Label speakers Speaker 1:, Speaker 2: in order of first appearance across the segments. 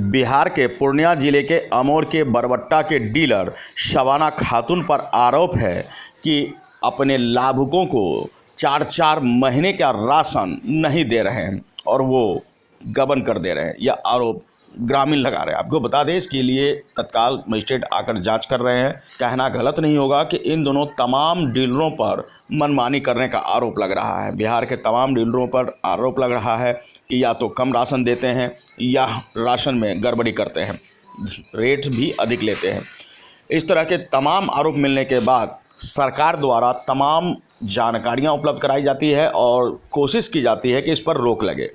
Speaker 1: बिहार के पूर्णिया जिले के अमोर के बरबट्टा के डीलर शबाना खातून पर आरोप है कि अपने लाभुकों को 4-4 महीने का राशन नहीं दे रहे हैं और वो गबन कर दे रहे हैं। यह आरोप ग्रामीण लगा रहे हैं। आपको बता दें, इसके लिए तत्काल मजिस्ट्रेट आकर जांच कर रहे हैं। कहना गलत नहीं होगा कि इन दोनों तमाम डीलरों पर मनमानी करने का आरोप लग रहा है। बिहार के तमाम डीलरों पर आरोप लग रहा है कि या तो कम राशन देते हैं या राशन में गड़बड़ी करते हैं, रेट भी अधिक लेते हैं। इस तरह के तमाम आरोप मिलने के बाद सरकार द्वारा तमाम जानकारियां उपलब्ध कराई जाती है और कोशिश की जाती है कि इस पर रोक लगे।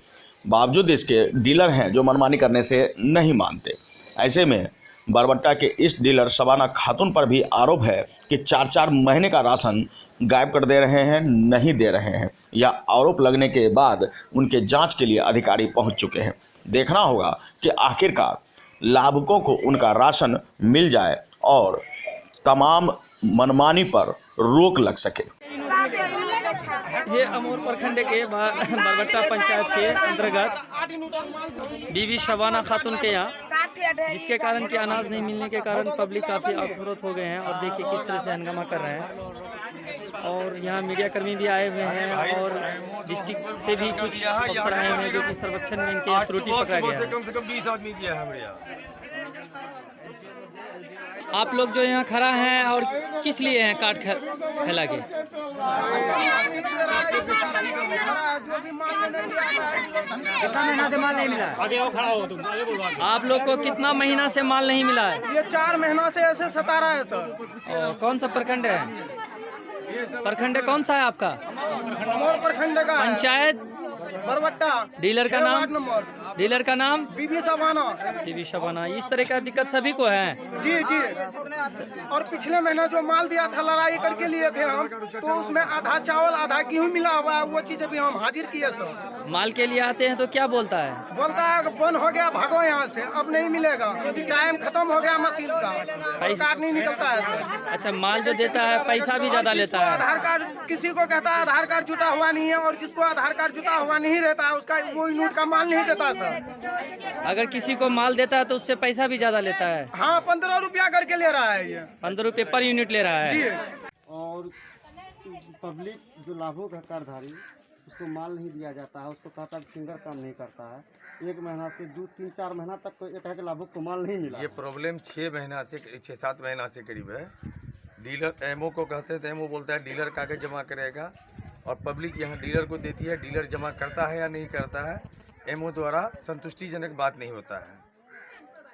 Speaker 1: बावजूद इसके डीलर हैं जो मनमानी करने से नहीं मानते। ऐसे में बरबट्टा के इस डीलर शबाना खातून पर भी आरोप है कि 4-4 महीने का राशन गायब कर दे रहे हैं, नहीं दे रहे हैं। यह आरोप लगने के बाद उनके जांच के लिए अधिकारी पहुंच चुके हैं। देखना होगा कि आखिरकार लाभुकों को उनका राशन मिल जाए और तमाम मनमानी पर रोक लग सके।
Speaker 2: ये अमोर प्रखंड के बरबट्टा पंचायत के अंतर्गत बीवी शबाना खातून के यहाँ, जिसके कारण कि अनाज नहीं मिलने के कारण पब्लिक काफ़ी आक्रोशित हो गए हैं और देखिए किस तरह से हंगामा कर रहे हैं। और यहाँ मीडिया कर्मी भी आए हुए हैं और डिस्ट्रिक्ट से भी कुछ अफसर आए हैं जो कि सर्वेक्षण में इनके त्रुटि पकड़ा गया है।
Speaker 3: कम से कम 20 आदमी किया है हमारे यहाँ।
Speaker 2: आप लोग जो यहाँ खड़ा हैं और किस लिए हैं काट फैला के? आप लोग को कितना महीना से माल नहीं मिला है?
Speaker 4: ये 4 महीना से ऐसे सता रहा है सर।
Speaker 2: कौन सा प्रखंड है? प्रखंड कौन सा है आपका?
Speaker 4: अमोर प्रखंड का
Speaker 2: पंचायत
Speaker 4: बरबट्टा।
Speaker 2: डीलर का नाम? डीलर का नाम
Speaker 4: बीबी शबाना।
Speaker 2: बीबी शबाना। इस तरह का दिक्कत सभी को है?
Speaker 4: जी जी। और पिछले महीने जो माल दिया था लड़ाई करके लिए थे हम, तो उसमें आधा चावल आधा गेहूं मिला हुआ है। वो चीज अभी हम हाजिर किए सर।
Speaker 2: माल के लिए आते हैं तो क्या बोलता है?
Speaker 4: बोलता है बंद हो गया, भागो यहाँ से, अब नहीं मिलेगा, टाइम खत्म हो गया मशीन का, और कार्ड नहीं निकलता है सर।
Speaker 2: अच्छा, माल जो देता है पैसा भी ज्यादा लेता है?
Speaker 4: आधार कार्ड किसी को कहता है आधार कार्ड जुटा हुआ नहीं है, और जिसको आधार कार्ड जुटा हुआ नहीं रहता है उसका वो यूनिट का माल नहीं देता सर।
Speaker 2: अगर किसी को माल देता है तो उससे पैसा भी ज्यादा लेता है?
Speaker 4: हाँ, 15 रुपया करके ले रहा है ये।
Speaker 2: 15 रुपये पर यूनिट ले रहा है
Speaker 4: जी।
Speaker 5: और पब्लिक जो लाभुक है कार्डधारी, उसको माल नहीं दिया जाता है, उसको कहता है फिंगर काम नहीं करता है। 1 महीना से 2-3-4 महीना तक तो एक है कि लाभुक को माल नहीं मिला।
Speaker 3: ये प्रॉब्लम 6-7 महीना से करीब है। डीलर एमओ को कहते हैं तो एमओ बोलता है डीलर कागज जमा करेगा, और पब्लिक यहाँ डीलर को देती है। डीलर जमा करता है या नहीं करता है, एमओ द्वारा संतुष्टिजनक बात नहीं होता है,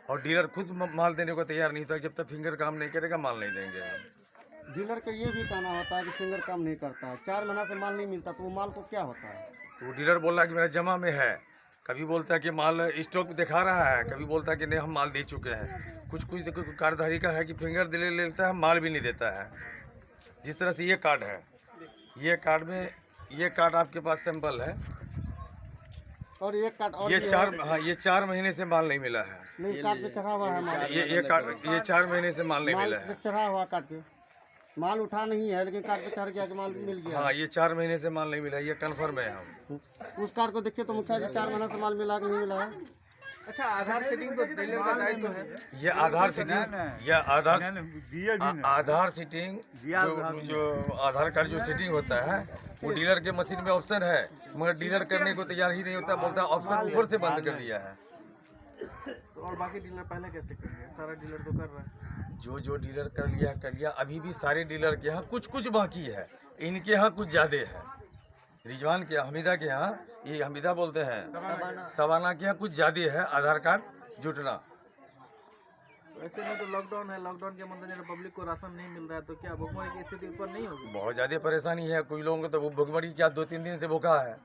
Speaker 3: और डीलर खुद माल देने को तैयार नहीं था। जब तक फिंगर काम नहीं करेगा माल नहीं देंगे हम।
Speaker 5: डीलर का ये भी कहना होता है कि फिंगर काम नहीं करता है। 4 महीना से माल नहीं मिलता तो वो माल को क्या होता है?
Speaker 3: तो वो डीलर बोल रहा है कि मेरा जमा में है, कभी बोलता है कि माल स्टॉक दिखा रहा है, कभी बोलता है कि नहीं हम माल दे चुके हैं। कुछ कार्डधारी का है कि फिंगर ले लेता है, माल भी नहीं देता है। जिस तरह से ये कार्ड है, ये कार्ड आपके पास सैंपल है,
Speaker 5: और एक कार्ड और
Speaker 3: ये 4 महीने से माल नहीं मिला है।
Speaker 5: नहीं, कार्ड पे चढ़ा हुआ है माल।
Speaker 3: ये कार्ड ये 4 महीने से माल नहीं मिला है।
Speaker 5: चढ़ा हुआ कार्ड पे माल उठा नहीं है, लेकिन कार्ड पे चढ़ गया कि माल मिल गया।
Speaker 3: हाँ, ये 4 महीने से माल नहीं मिला, ये कन्फर्म है। हम
Speaker 5: उस कार्ड को देखिए तो मुखिया जी 4 महीना से माल मिला कि नहीं मिला है?
Speaker 4: अच्छा, आधार सेटिंग तो डीलर का दायित्व है।
Speaker 3: ये आधार सेटिंग जो आधार कार्ड जो सेटिंग होता है वो डीलर के मशीन में ऑप्शन है, मगर डीलर करने को तैयार ही नहीं होता। बोलता है ऑप्शन ऊपर से बंद कर दिया है।
Speaker 4: और बाकी डीलर पहले कैसे करेंगे? सारा डीलर तो कर रहा है।
Speaker 3: जो डीलर कर लिया। अभी भी सारे डीलर के यहाँ कुछ बाकी है, इनके यहाँ कुछ ज़्यादा है। रिजवान के हमीदा के यहाँ, ये हमीदा बोलते हैं, शबाना के यहाँ कुछ ज़्यादा है आधार कार्ड जुटना।
Speaker 4: ऐसे में तो लॉकडाउन है, लॉकडाउन के मद्देनजर पब्लिक को राशन नहीं मिल रहा है, तो क्या भुखमरी की स्थिति ऊपर नहीं होगी?
Speaker 3: बहुत ज़्यादा परेशानी है। कोई लोगों को तो वो भुखमरी क्या 2-3 दिन से भूखा है।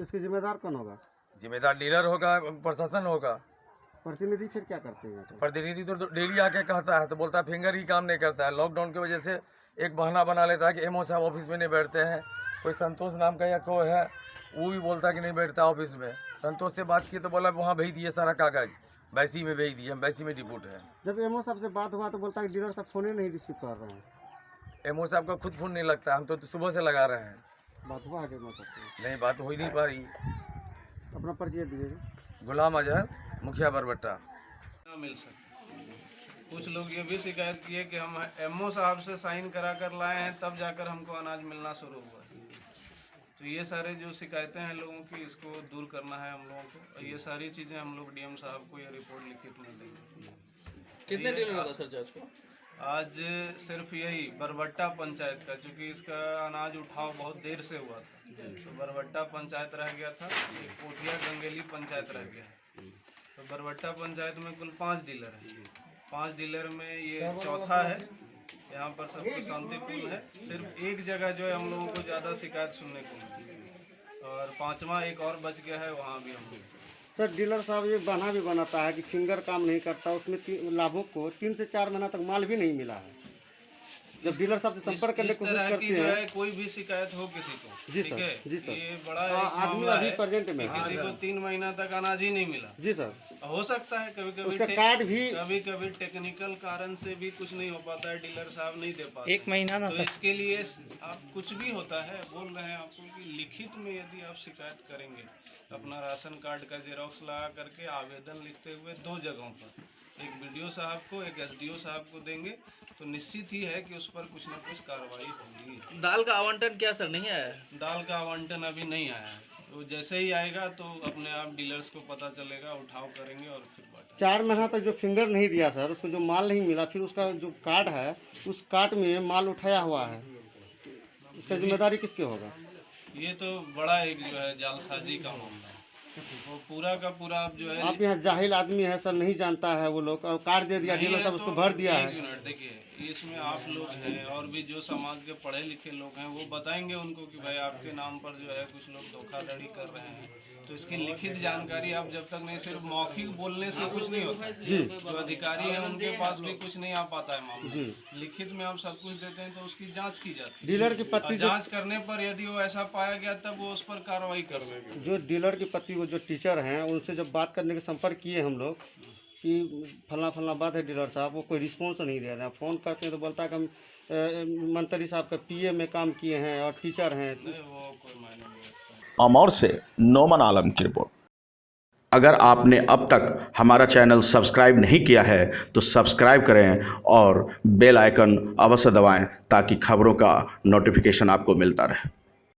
Speaker 5: इसकी जिम्मेदार कौन होगा?
Speaker 3: जिम्मेदार डीलर होगा, प्रशासन होगा।
Speaker 5: प्रतिनिधि फिर क्या करते हैं?
Speaker 3: प्रतिनिधि तो डेली आके कहता है, तो बोलता है फिंगर ही काम नहीं करता है। लॉकडाउन की वजह से एक बहाना बना लेता है कि एमओ साहब ऑफिस में नहीं बैठते हैं। कोई संतोष नाम का या कोई है, वो भी बोलता है कि नहीं बैठता ऑफिस में। संतोष से बात की तो बोला वहाँ भेज दिए सारा कागज, वैसी में भेज दिए, वैसी में डिपूट है।
Speaker 5: जब एमओ साहब से बात हुआ तो बोलता है कि डीलर साहब फोन नहीं रिसीव कर रहे हैं।
Speaker 3: एमओ साहब का खुद फोन नहीं लगता, हम तो सुबह से लगा रहे हैं।
Speaker 5: बात हुआ है एमओ साहब से?
Speaker 3: नहीं, बात हो ही नहीं पा रही।
Speaker 5: अपना परिचय दीजिए।
Speaker 3: गुलाम अजहर, मुखिया बरबट्टा।
Speaker 6: ना मिल सके। कुछ लोग ये भी शिकायत किए कि हम एमओ साहब से साइन करा कर लाए हैं तब जाकर हमको अनाज मिलना शुरू हुआ। तो ये सारे जो शिकायतें हैं लोगों की, इसको दूर करना है हम लोगों को। और ये सारी चीज़ें हम लोग डीएम साहब को ये रिपोर्ट लिखित में देंगे।
Speaker 7: कितने डीलर होगा सर आज को?
Speaker 6: आज सिर्फ यही बरबट्टा पंचायत का, चूँकि इसका अनाज उठाव बहुत देर से हुआ था, तो बरबट्टा पंचायत रह गया था, कोठिया गंगेली पंचायत रह गया। तो बरबट्टा पंचायत में कुल 5 डीलर हैं। 5 डीलर में ये चौथा है। यहाँ पर सब कुछ शांतिपूर्ण है। सिर्फ एक जगह जो है हम लोगों को ज़्यादा शिकायत सुनने को मिली, और 5वां एक और बच गया है, वहाँ भी हम लोग।
Speaker 5: सर डीलर साहब ये बहाना भी बनाता है कि फिंगर काम नहीं करता, उसमें लाभुक को 3 से 4 महीना तक माल भी नहीं मिला है। जब डीलर साहब से संपर्क करने की कोशिश करते हैं,
Speaker 6: कोई भी शिकायत हो किसी को,
Speaker 5: जी
Speaker 6: ठीक
Speaker 5: सर,
Speaker 6: है,
Speaker 5: जी सर,
Speaker 6: ये बड़ा एक
Speaker 5: आदमी
Speaker 6: मामला
Speaker 5: अभी
Speaker 6: है
Speaker 5: प्रेजेंट में
Speaker 6: कि किसी को 3 महीना तक अनाज ही नहीं मिला।
Speaker 5: जी सर,
Speaker 6: हो सकता है कभी
Speaker 5: उसका कार्ड भी
Speaker 6: कभी टेक्निकल कारण से भी कुछ नहीं हो पाता है, डीलर साहब नहीं दे पाते।
Speaker 2: 1 महीना ना
Speaker 6: तो
Speaker 2: सर।
Speaker 6: इसके लिए आप कुछ भी होता है, बोल रहे हैं आपको कि लिखित में यदि आप शिकायत करेंगे, अपना राशन कार्ड का जेरोक्स लगा करके आवेदन लिखते हुए 2 जगहों पर, एक बीडीओ साहब को, एक एसडीओ साहब को देंगे, तो निश्चित ही है कि उस पर कुछ ना कुछ कार्रवाई होगी।
Speaker 7: दाल का आवंटन क्या सर नहीं आया है?
Speaker 6: दाल का आवंटन अभी नहीं आया है, तो जैसे ही आएगा तो अपने आप डीलर्स को पता चलेगा, उठाव करेंगे और फिर बांटेंगे।
Speaker 5: 4 महीना तक जो फिंगर नहीं दिया सर, उसको जो माल नहीं मिला, फिर उसका जो कार्ड है उस कार्ड में माल उठाया हुआ है, उसका जिम्मेदारी किसके होगा?
Speaker 6: ये तो बड़ा एक जो है जालसाजी का मामला है, वो पूरा का पूरा आप जो है।
Speaker 5: आप यहाँ जाहिल आदमी है सर, नहीं जानता है वो लोग, कार्ड दे दिया डीलर साहब, उसको भर दिया है।
Speaker 6: देखिए इसमें आप लोग हैं और भी जो समाज के पढ़े लिखे लोग हैं, वो बताएंगे उनको कि भाई आपके नाम पर जो है कुछ लोग धोखाधड़ी कर रहे हैं। तो इसकी लिखित जानकारी आप जब तक नहीं, सिर्फ मौखिक बोलने से कुछ नहीं होता। जो अधिकारी हैं उनके पास भी कुछ नहीं आ पाता है मामला। लिखित में आप सब कुछ देते हैं तो उसकी जांच की जाती है।
Speaker 5: डीलर की पत्नी
Speaker 6: जांच करने पर यदि वो ऐसा पाया गया तब वो उस पर कार्रवाई कर सकते हैं।
Speaker 5: जो डीलर की पत्नी वो जो टीचर हैं, उनसे जब बात करने के संपर्क किए हम लोग कि फला बात है डीलर साहब, वो कोई रिस्पॉन्स नहीं दे रहे हैं। फ़ोन करते हैं तो बोलता है कि हम मंत्री साहब का पीए में काम किए हैं और टीचर हैं।
Speaker 6: वो कोई मायने नहीं रखता।
Speaker 1: अमौर से नोमन आलम की रिपोर्ट। अगर आपने अब तक हमारा चैनल सब्सक्राइब नहीं किया है तो सब्सक्राइब करें और बेल आइकन अवश्य दबाएं ताकि खबरों का नोटिफिकेशन आपको मिलता रहे।